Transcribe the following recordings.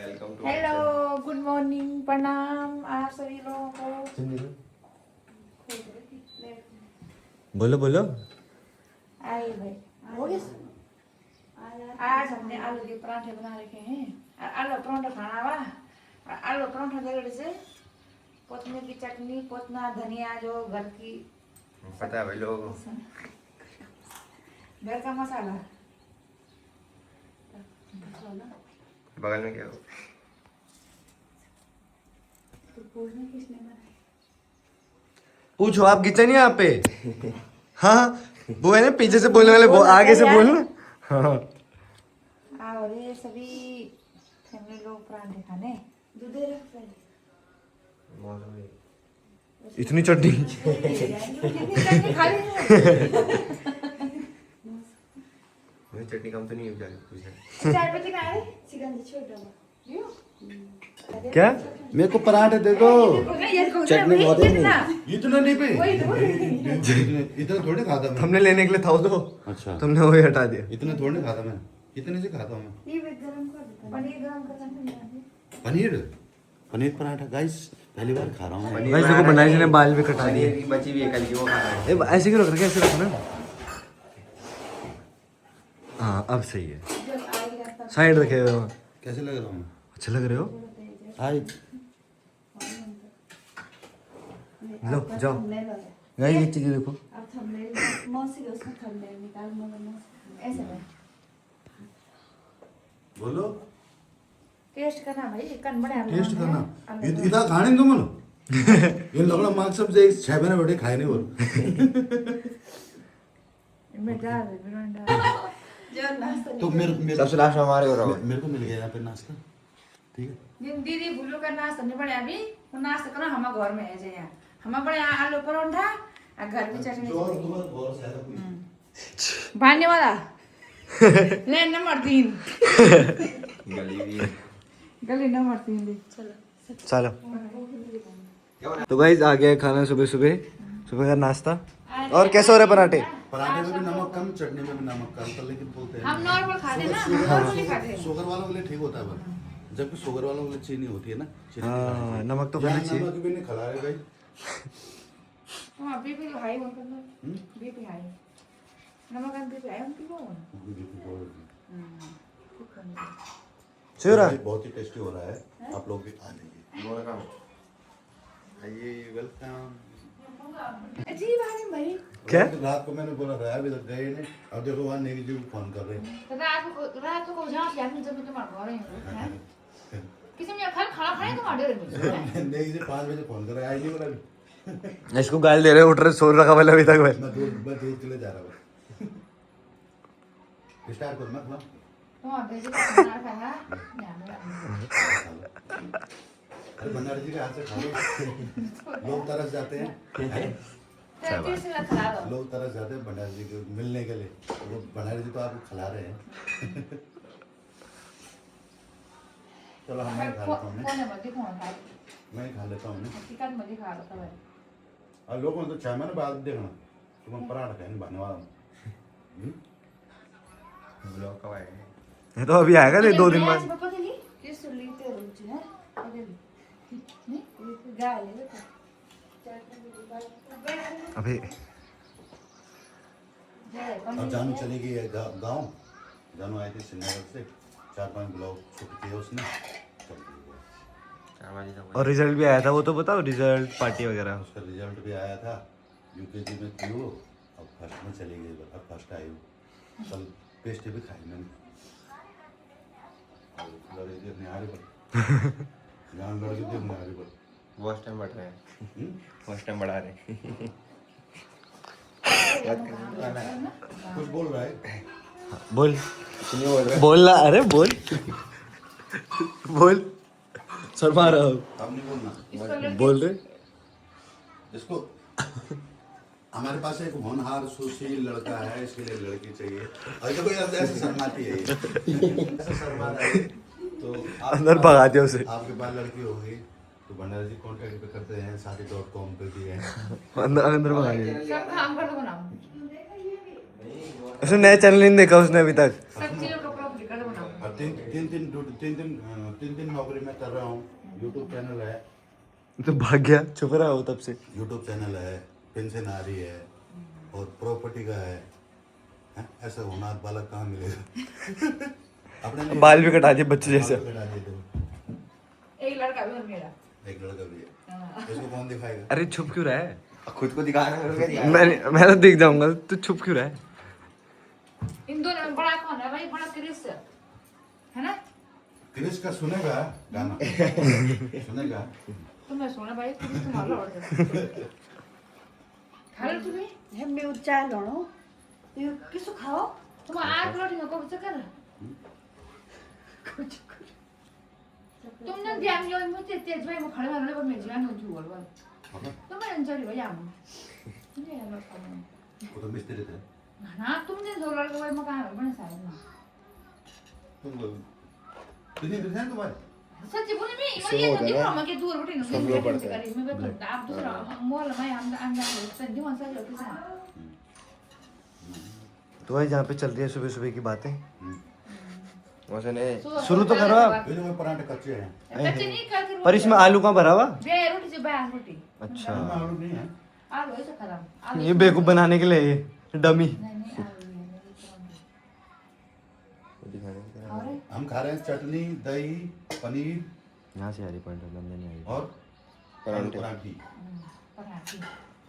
Hello, good morning, प्रणाम आप सभी लोगों को। बोलो बोलो। आइए भाई, हो गया। आज हमने आलू के पराठे बना रखे हैं। आलू पराठा खाना हुआ। आलू पराठा जरूर से पुदीने की चटनी, पुदीना धनिया जो घर की पता है भाई लोगों को। घर का मसाला। बगल में क्या हो? तो पूछना किसने बनाया? पूछो, आप किचन ही यहाँ पे। हाँ वो है ना, पीछे से बोलने वाले आगे से बोलना। हाँ और ये सभी फैमिली लोग पराठे खाने। दूध रख पहले। इतनी चटनी। चटनी खा ली। चटनी कम तो नहीं है चाय पत्ती कहाँ है? सिकंदर छोटा वाला। क्या? मेरे को पराठे दे दो। चटनी बहुत है। इतना नहीं पे। इतना थोड़े खाता मैं। हमने लेने के लिए था वो तो। अच्छा। तुमने वही हटा दिया। इतना थोड़े खाता मैं। इतने से खाता हूँ मैं। ये गरम कर देता। पनीर गरम कर देता। पनीर पनीर पराठा गाइस पहली बार खा रहा हूँ। भाई देखो बनाई जी ने बाल भी कटा दिए। बची हुई है कल की, वो खा रहा है। ऐसे क्यों रख रखे? ऐसे रखना। हाँ अब सही है। साइड रखे हुए हो। कैसे लग रहा हूँ? अच्छे लग रहे हो। हाय लो जाओ। गाइस ये चीज़ देखो। अब थंबनेल मौसी का उसमें थंबनेल निकाल मगर ऐसे में बोलो। टेस्ट करना भाई, कन बड़े टेस्ट करना। इतना खाने दो मनो। ये लगड़ा मार्क सब से 6 महीने बैठे खाए नहीं बोल। मैं डाल दे बिरंडा जो नाश्ता तो मेरे सबसे लास्ट में हमारे हो रहा है। मेरे को मिल गया यहाँ पे नाश्ता। ठीक है। दिन दीदी भूलो का नाश्ता नहीं बने अभी। वो नाश्ता करो हम घर में है जे यहाँ हम बड़े आलू परोठा और घर की चटनी। भाने वाला ले नंबर 3 गली नंबर 3 ले चलो। चलो तो गाइस आ गया खाना सुबह सुबह का नाश्ता। और कैसे हो रहे पराठे? पराठे में भी नमक कम, चटनी में भी नमक कम, तो लेकिन बोलते हैं हम नॉर्मल खाते हैं ना, नॉर्मली खाते हैं। शुगर वालों के लिए ठीक होता है बस, जबकि शुगर वालों के लिए चीनी होती है ना। चीनी हाँ नमक तो खाना चाहिए। नमक भी नहीं खिला रहे भाई। हां बीपी हाई हो गया। बीपी हाई नमक का बीपी हाई उनकी वो श्योरा बहुत ही टेस्टी हो रहा है। आप लोग भी खा लीजिए। आइए वेलकम। जी भाई क्या? रात को मैंने बोला था अभी तक गए नहीं। अब देखो वहाँ नेगी जी फोन कर रहे हैं। रात को जहाँ से आदमी जब तुम्हारे घर है किसी में खाना खाने तुम्हारे डर में नेगी जी 5 बजे फोन कर रहे आई नहीं बोला। इसको गाल दे रहे उठ रहे सो रखा वाला अभी तक मैं मैं दूध के लिए जा रहा हूँ। स्टार्ट कर मत ना। तुम्हारे जी का खाना खाया अरे भंडारी जी के हाथ से खा लो। लोग तरस जाते हैं। लोग तरस जाते हैं भंडारी जी को मिलने के लिए। वो भंडारी जी तो आपको खिला रहे हैं। चलो हम मैं खा लेता हूँ। मैं खा लेता हूँ। और लोगों ने तो 6 महीने बाद देखना तुम पराठा खाने बनने वाला हूँ। ब्लॉग कब आएगा? ये तो अभी आएगा 2 दिन बाद। अभी अब जानू चली गई है गाँव। जानू आई थी श्रीनगर से 4-5 ब्लॉग शूट किए उसने। और रिजल्ट भी आया था वो तो बताओ। रिजल्ट पार्टी वगैरह उसका रिजल्ट भी आया था। यूकेजी में थी वो, अब फर्स्ट में चली गई। अब फर्स्ट आई वो। कल पेस्ट्री भी खाई मैंने। लड़की देखने आ रही पर यहाँ लड़की देखने आ रही पर फर्स्ट टाइम बढ़ रहे हैं। फर्स्ट टाइम बढ़ा रहे हैं। कुछ बोल रहा है। बोल नहीं बोल रहे। बोल रहा। अरे बोल बोल शर्मा रहा हूँ। अब नहीं बोलना। बोल रहे इसको हमारे पास एक होनहार सुशील लड़का है, इसके लिए लड़की चाहिए। और देखो ऐसे शर्माती है ये। ऐसे शर्मा रहा है तो अंदर भगा दिया उसे। आपके पास लड़की होगी तो भंडारी जी कॉन्टैक्ट पे करते हैं। शादी.com पे भी है। अंदर भगा दिया। सब काम कर दो ना उसने नया चैनल नहीं देखा उसने अभी तक। सब चीजों का प्रॉपर्टी कर दो ना। हर तीन नौकरी मैं कर रहा हूँ। यूट्यूब चैनल है, तो भाग गया, छुप रहा हो तब से। यूट्यूब चैनल है, पेंशन आ रही है और प्रॉपर्टी का है। हैं? ऐसा होना बालक कहाँ मिलेगा? अपने लिए- बाल भी कटा दिए बच्चे जैसे। बाल भी कटा दिए तो। एक लड़का भी और मेरा। एक लड़का भी है, इसको कौन दिखाएगा? अरे छुप क्यों रहा है? खुद को दिखाना मेरे को दिया मैं तो दिख जाऊंगा, तू छुप क्यों रहा है? इन दोनों में बड़ा कौन है भाई? बड़ा क्रिस है ना? क्रिश का सुनेगा गाना? सुनेगा? तुम्हें सुना भाई, क्रिस तुम्हारा लौट गया। खा लो तुम्हें? हमें उच्चार लो यो किसो खाओ तुम आग रोटी को कुछ कर। तुमने ध्यान जो मुझे तेज भाई को खड़े वाले पर मैं जान हो जुआ वाला। तुम्हें अंजलि भाई आम। ये यार वो तो मिस्त्री थे। ना तुमने जो लड़के भाई मकान बने सारे ना। तुम लोग कितने दिन हैं तुम्हारे? सच्ची बोले मैं सब ये होता है देखो ना। मैं के दूर बैठे ना सब लोग पढ़ते हैं। मैं तो आप दूसरा मोल में हम अंदर से दीवान से लोग किसान। तो भाई जहाँ पे चल रही है सुबह सुबह की बातें, वैसे नहीं शुरू तो करो आप। ये जो मैं पराठे कच्चे हैं। कच्चे नहीं करके पर इसमें आलू कहाँ भरा हुआ? बे रोटी से बे रोटी। अच्छा, इनमें आलू नहीं है। आलू ऐसे खराब। आलू ये बेवकूफ बनाने के लिए ये डमी। नहीं नहीं आलू नहीं दिखाने के लिए। और हम खा रहे हैं चटनी, दही, पनीर यहाँ से आ रही पॉइंट नंबर नहीं आई। और पराठे। पराठी। पराठी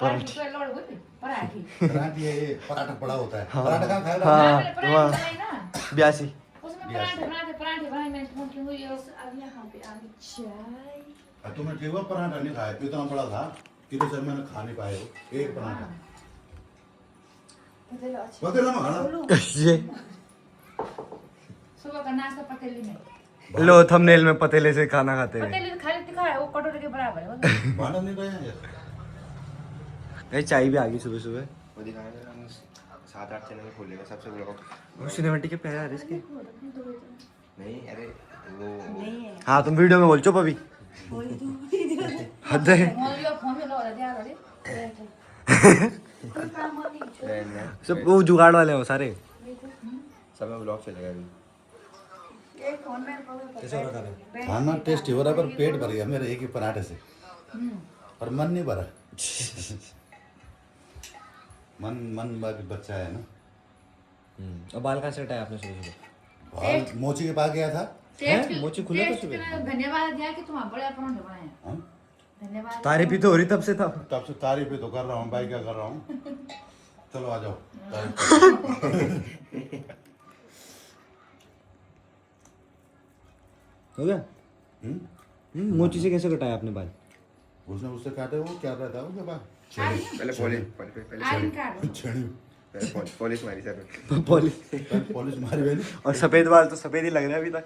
पराठी तो लोड़ होती पराठी। पराठी है, ये पराठा बड़ा होता है। पराठा कहाँ खाएगा? हाँ, मैंने पराठी वहाँ। बनाई ना 82। उसमें पराठे पराठे बनाए मैंने फोन हुई और अब यहाँ पे आ गई चाय और तुमने ठीक हुआ पराठा नहीं खाया, इतना बड़ा था कि तो सर मैंने खा नहीं पाए हो। एक पराठा पतेला अच्छा पतेला में खाना। ये सुबह का नाश्ता पतीली में लो थंबनेल में पतेले से खाना खाते हैं। पतीली खाली दिखा है वो कटोरे के बराबर है भाड़ा नहीं रहे हैं यार। भाई चाय भी आ गई सुबह सुबह। वो दिखाने के लिए हम 7-8 चैनल खोलेंगे सबसे बड़ा को। वो सिनेमेटिक के प्यारे आ रहे इसके। नहीं अरे वो नहीं है हाँ तुम वीडियो में बोल चुप अभी। बोल दो हद है। फोन में लो दिया रे कोई काम नहीं ट्रेंड में सब वो जुगाड़ वाले हो सारे। सब में ब्लॉग चलेगा अभी। एक फोन में पकड़ खाना टेस्टी हो रहा है पर पेट भर गया मेरे एक ही पराठे से। पर मन नहीं भरा। मन बाकी बच्चा है ना। अब बाल कहाँ से हटाया आपने सुबह सुबह? और मोची के पास गया था। मोची खुला था सुबह। धन्यवाद दिया कि तुम बड़े पराठे बनाए हैं हाँ? धन्यवाद तारीफ ही तो हो रही तब से था। तब से तारीफ ही तो कर रहा हूँ भाई, क्या कर रहा हूँ। चलो आ जाओ। हो गया? मोची से कैसे कटाया आपने बाल? उसने उससे काटे, वो क्या रहता है उसके पास? पहले पहले आईन कार्ड छेड़ी। पॉलिश मारी सर। पॉलिश। पुलिस मारी मैंने। और सफेद बाल तो सफेद ही लग रहे हैं अभी तक।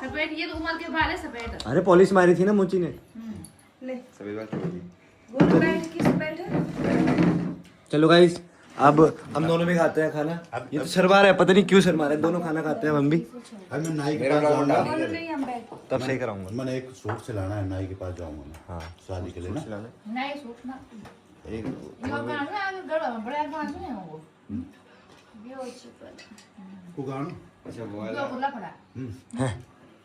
सफेद ये तो उमर के बाल है सफेद अरे पॉलिश मारी थी ना मोची ने। ले सभी बात छोड़ दी। गोल पैंट किस पैंट है चलो गाइस अब हम दोनों भी खाते हैं खाना। ये तो शर्मा रहा है, पता नहीं क्यों शर्मा रहा है। दोनों खाना खाते हैं हम भी। अभी मैं नाई के मेरा पास ब्लॉग जाऊंगा। डाल बोलो नहीं हम बैठ तब सही कराऊंगा। मैंने एक सूट सिलाना है, नाई के पास जाऊंगा मैं। हाँ शादी के लिए ना। चलाना नहीं सूखना एक ये गाना आगे गड़ा में बड़ा गाना नहीं है वो ब्यूटीफुल वो गाना। अच्छा वो जो वाला खुला पड़ा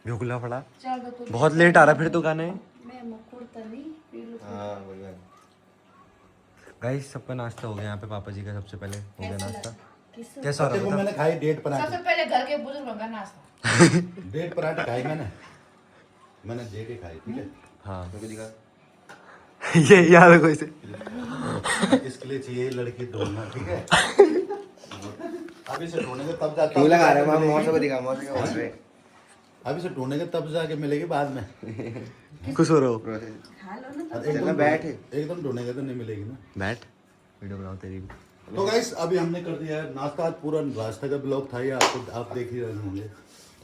भूखला पड़ा। चल दो तो बहुत लेट आ रहा फिर तो गाने। मैं मुकुरता नहीं पीलू हाँ वही वाला। गाइस सबका नाश्ता हो गया यहाँ पे। पापा जी का सबसे पहले हो गया नाश्ता। किस कैसा हो देखो रहा मैंने खाई डेढ़ सबसे पराठे। पहले घर के बुजुर्गों का नाश्ता डेढ़ पराठे खाई मैंने दे के खाई, ठीक है। हाँ मेरे को दिखा। ये याद है कोई से। इसके लिए चाहिए लड़की ढूंढना, ठीक है। अभी से ढूंढेंगे तब जाके क्यों लगा रहे हैं? मौसम को दिखा, मौसम क्या बोल रहे हैं? अभी से ढूंढेंगे तब जाके मिलेगी बाद में। खुश हो रहे हो? प्रोसेस खा लो ना और चलना बैठ। एकदम ढूंढेंगे तो नहीं मिलेगी ना। बैठ वीडियो बनाओ तेरी भी। तो गाइस अभी हमने कर दिया है नाश्ता। आज पूरा रास्ते का ब्लॉग था, ये आप देख ही रहे होंगे।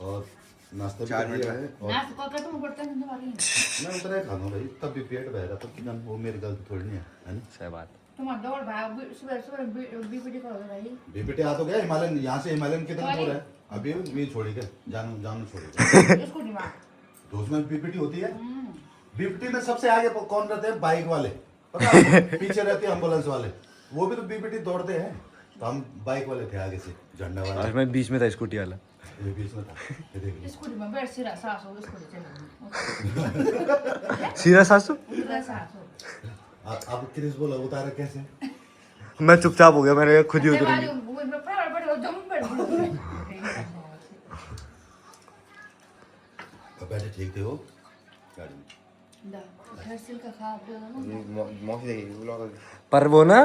और नाश्ता भी 4 कर मिनट दिया है। और नाश्ता को कर तुम पड़ता है तुम्हारी मैं उतना ही खाना भाई, तब भी पेट भरा तब कि वो मेरी गलती थोड़ी नहीं है ना। सही बात। तुम्हारा दौड़ भाई सुबह सुबह बीपीटी करोगे भाई बीपीटी आ तो गया हिमालयन, यहाँ से हिमालयन कितना दूर है? अभी भी छोड़ी के जानू छोड़ी के। इसको दिमाग तो उसमें बीपीटी होती है। बीपीटी में सबसे आगे कौन रहते हैं? बाइक वाले, पता है? पीछे रहते हैं एम्बुलेंस वाले। वो भी तो बीपीटी दौड़ते हैं। तो हम बाइक वाले थे आगे से, झंडा वाला आज मैं बीच में था स्कूटी वाला। ये बीच में था। ये देखिए स्कूटी में बैठ सिरा सास हो स्कूटी चलेगी सीरा सासू सिरा सास हो अब क्रिस बोला उतारा कैसे? मैं चुपचाप हो गया, मैंने खुद ही उतरूंगी। बैठे ठीक थे वो गाड़ी में। हर्षिल का खा दो ना मौसी देखिए ब्लॉग पर वो ना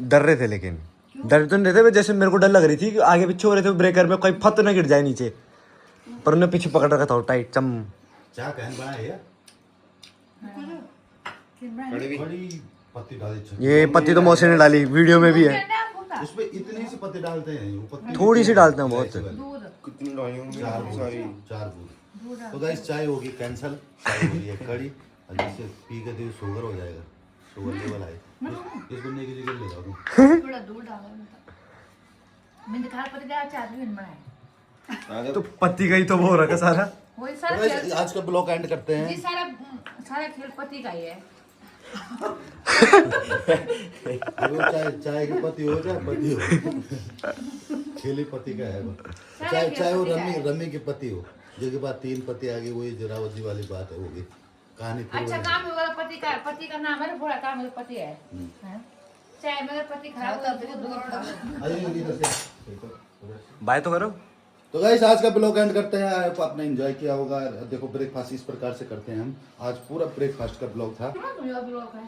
डर रहे थे, लेकिन डर तो नहीं थे, जैसे मेरे को डर लग रही थी कि आगे पीछे हो रहे थे ब्रेकर में, कोई फत ना गिर जाए नीचे, पर उन्हें पीछे पकड़ रखा था टाइट चम। चाय कहन बनाए है बड़ी पत्ती डाली चाहिए। ये पत्ती तो मौसी ने डाली, वीडियो में भी है। उसमें इतनी सी पत्ती डालते हैं वो पत्ती थोड़ी सी डालते हैं बहुत। कितनी डाली होंगी सॉरी 4 बूंद। तो गाइस चाय होगी कैंसल, चाय हो रही है कड़ी, और जिससे पी के दिल शुगर हो जाएगा, शुगर लेवल आए। इस बंदे की जगह ले जाओ तुम। थोड़ा दूर डालो मैंने कहा पता क्या चार दिन बनाए तो पत्ती का ही तो वो हो रखा सारा। वही तो सारा गाइस खेल आज का ब्लॉग एंड करते जी हैं। सारा सारा खेल पति का ही है वो चाय की पत्ती हो चाहे पत्ती हो, खेली पत्ती का है वो। चाहे वो रमी की पत्ती हो, जो के बाद 3 पत्ती आ गई, वही जरावत जी वाली बात है, होगी कहानी पूरी अच्छा हो काम होगा पति का नाम है ना, बुरा काम है पति है हैं? चाहे मेरा पति खराब हो तो दूर जाएगी। इधर से। बाय तो करो। तो गाइस आज का ब्लॉग एंड करते हैं। आई होप आपने एंजॉय किया होगा। देखो ब्रेकफास्ट इस प्रकार से करते हैं हम। आज पूरा ब्रेकफास्ट का ब्लॉग था। लोग है